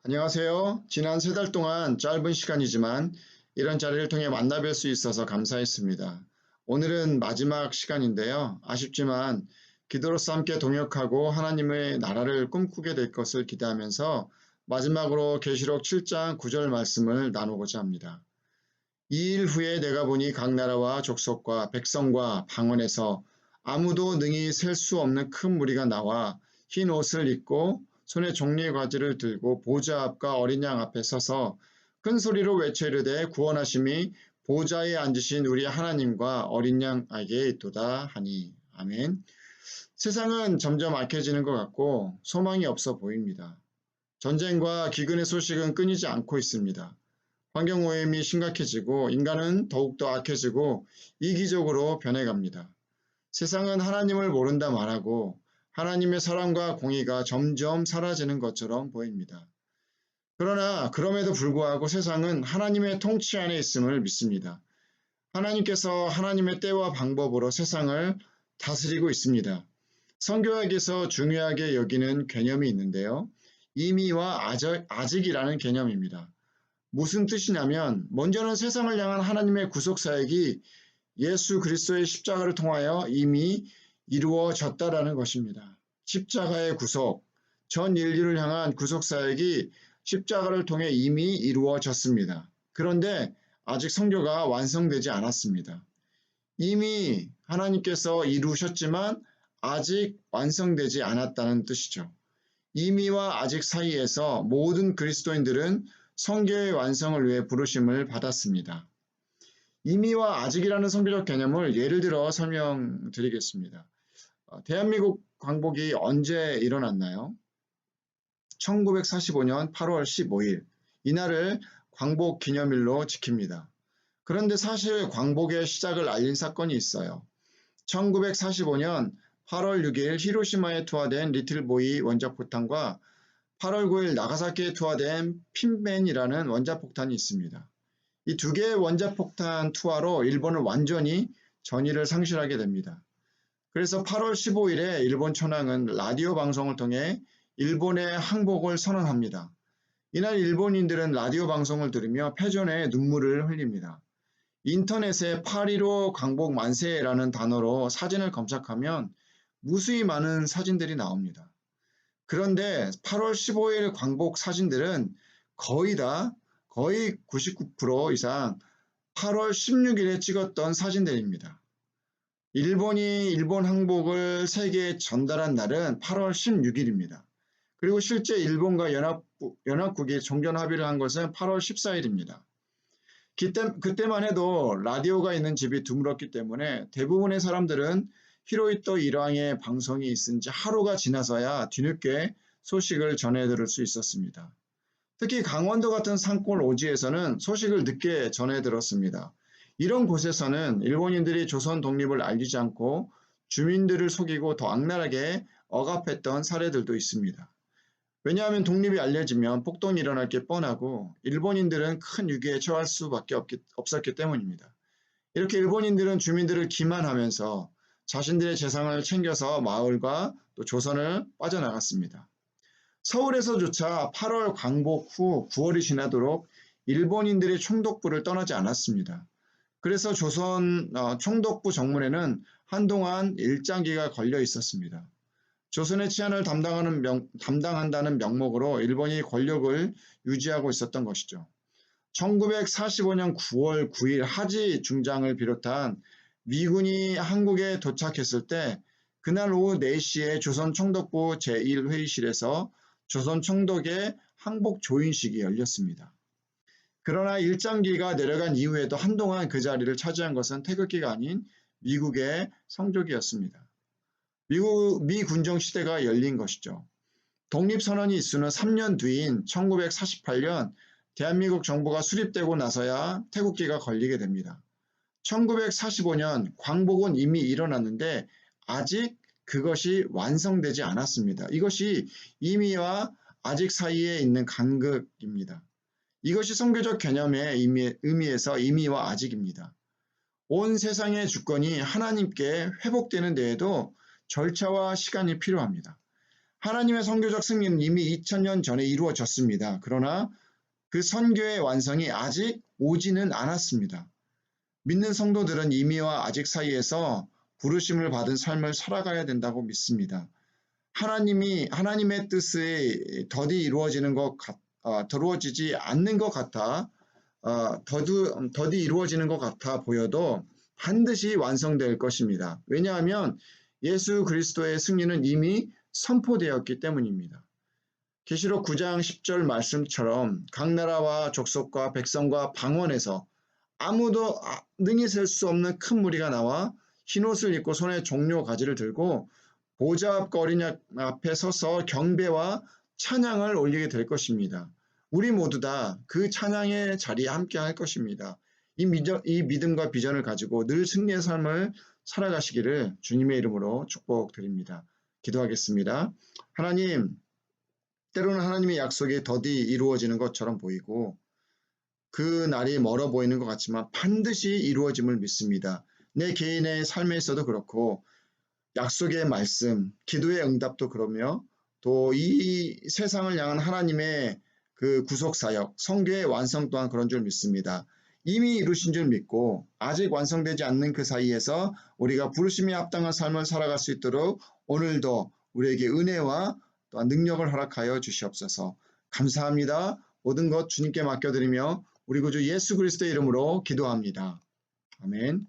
안녕하세요. 지난 3달 동안 짧은 시간이지만 이런 자리를 통해 만나 뵐 수 있어서 감사했습니다. 오늘은 마지막 시간인데요. 아쉽지만 기도로서 함께 동역하고 하나님의 나라를 꿈꾸게 될 것을 기대하면서 마지막으로 계시록 7장 9절 말씀을 나누고자 합니다. 2일 후에 내가 보니 각 나라와 족속과 백성과 방언에서 아무도 능히 셀 수 없는 큰 무리가 나와 흰 옷을 입고 손에 종려의 과지를 들고 보좌 앞과 어린 양 앞에 서서 큰 소리로 외쳐 이르되 구원하심이 보좌에 앉으신 우리 하나님과 어린 양에게 있도다 하니. 아멘. 세상은 점점 악해지는 것 같고 소망이 없어 보입니다. 전쟁과 기근의 소식은 끊이지 않고 있습니다. 환경오염이 심각해지고 인간은 더욱더 악해지고 이기적으로 변해갑니다. 세상은 하나님을 모른다 말하고 하나님의 사랑과 공의가 점점 사라지는 것처럼 보입니다. 그러나 그럼에도 불구하고 세상은 하나님의 통치 안에 있음을 믿습니다. 하나님께서 하나님의 때와 방법으로 세상을 다스리고 있습니다. 성경학에서 중요하게 여기는 개념이 있는데요. 임의와 아직이라는 개념입니다. 무슨 뜻이냐면 먼저는 세상을 향한 하나님의 구속사역이 예수 그리스도의 십자가를 통하여 이미 이루어졌다라는 것입니다. 십자가의 구속, 전 인류를 향한 구속사역이 십자가를 통해 이미 이루어졌습니다. 그런데 아직 성교가 완성되지 않았습니다. 이미 하나님께서 이루셨지만 아직 완성되지 않았다는 뜻이죠. 이미와 아직 사이에서 모든 그리스도인들은 성교의 완성을 위해 부르심을 받았습니다. 이미와 아직이라는 성교적 개념을 예를 들어 설명드리겠습니다. 대한민국 광복이 언제 일어났나요? 1945년 8월 15일. 이날을 광복 기념일로 지킵니다. 그런데 사실 광복의 시작을 알린 사건이 있어요. 1945년 8월 6일 히로시마에 투하된 리틀보이 원자폭탄과 8월 9일 나가사키에 투하된 핀맨이라는 원자폭탄이 있습니다. 이 두 개의 원자폭탄 투하로 일본은 완전히 전의를 상실하게 됩니다. 그래서 8월 15일에 일본 천황은 라디오 방송을 통해 일본의 항복을 선언합니다. 이날 일본인들은 라디오 방송을 들으며 패전에 눈물을 흘립니다. 인터넷에 8.15 광복 만세라는 단어로 사진을 검색하면 무수히 많은 사진들이 나옵니다. 그런데 8월 15일 광복 사진들은 거의 99% 이상 8월 16일에 찍었던 사진들입니다. 일본이 일본 항복을 세계에 전달한 날은 8월 16일입니다. 그리고 실제 일본과 연합국이 종전 합의를 한 것은 8월 14일입니다. 그때만 해도 라디오가 있는 집이 드물었기 때문에 대부분의 사람들은 히로히토 일왕의 방송이 있은 지 하루가 지나서야 뒤늦게 소식을 전해 들을 수 있었습니다. 특히 강원도 같은 산골 오지에서는 소식을 늦게 전해 들었습니다. 이런 곳에서는 일본인들이 조선 독립을 알리지 않고 주민들을 속이고 더 악랄하게 억압했던 사례들도 있습니다. 왜냐하면 독립이 알려지면 폭동이 일어날 게 뻔하고 일본인들은 큰 위기에 처할 수밖에 없었기 때문입니다. 이렇게 일본인들은 주민들을 기만하면서 자신들의 재산을 챙겨서 마을과 또 조선을 빠져나갔습니다. 서울에서조차 8월 광복 후 9월이 지나도록 일본인들의 총독부를 떠나지 않았습니다. 그래서 조선 총독부 정문에는 한동안 일장기가 걸려 있었습니다. 조선의 치안을 담당한다는 명목으로 일본이 권력을 유지하고 있었던 것이죠. 1945년 9월 9일 하지 중장을 비롯한 미군이 한국에 도착했을 때 그날 오후 4시에 조선 총독부 제1회의실에서 조선 총독의 항복 조인식이 열렸습니다. 그러나 일장기가 내려간 이후에도 한동안 그 자리를 차지한 것은 태극기가 아닌 미국의 성적이었습니다. 미 군정 시대가 열린 것이죠. 독립선언이 있은 후 3년 뒤인 1948년 대한민국 정부가 수립되고 나서야 태극기가 걸리게 됩니다. 1945년 광복은 이미 일어났는데 아직 그것이 완성되지 않았습니다. 이것이 임의와 아직 사이에 있는 간극입니다. 이것이 선교적 개념의 의미에서 임의와 아직입니다. 온 세상의 주권이 하나님께 회복되는 데에도 절차와 시간이 필요합니다. 하나님의 선교적 승리는 이미 2000년 전에 이루어졌습니다. 그러나 그 선교의 완성이 아직 오지는 않았습니다. 믿는 성도들은 이미와 아직 사이에서 부르심을 받은 삶을 살아가야 된다고 믿습니다. 하나님의 뜻이 더디 이루어지지 않는 것 같아, 더디 이루어지는 것 같아 보여도 반드시 완성될 것입니다. 왜냐하면 예수 그리스도의 승리는 이미 선포되었기 때문입니다. 계시록 9장 10절 말씀처럼 각 나라와 족속과 백성과 방언에서 아무도 능히 셀 수 없는 큰 무리가 나와 흰옷을 입고 손에 종려 가지를 들고 보좌 앞과 어린 양 앞에 서서 경배와 찬양을 올리게 될 것입니다. 우리 모두 다 그 찬양의 자리에 함께 할 것입니다. 이 믿음과 비전을 가지고 늘 승리의 삶을 살아가시기를 주님의 이름으로 축복드립니다. 기도하겠습니다. 하나님, 때로는 하나님의 약속이 더디 이루어지는 것처럼 보이고 그 날이 멀어 보이는 것 같지만 반드시 이루어짐을 믿습니다. 내 개인의 삶에 있어도 그렇고 약속의 말씀, 기도의 응답도 그러며 또 이 세상을 향한 하나님의 그 구속사역, 성교의 완성 또한 그런 줄 믿습니다. 이미 이루신 줄 믿고 아직 완성되지 않는 그 사이에서 우리가 부르심에 합당한 삶을 살아갈 수 있도록 오늘도 우리에게 은혜와 또한 능력을 허락하여 주시옵소서. 감사합니다. 모든 것 주님께 맡겨드리며 우리 구주 예수 그리스도의 이름으로 기도합니다. 아멘.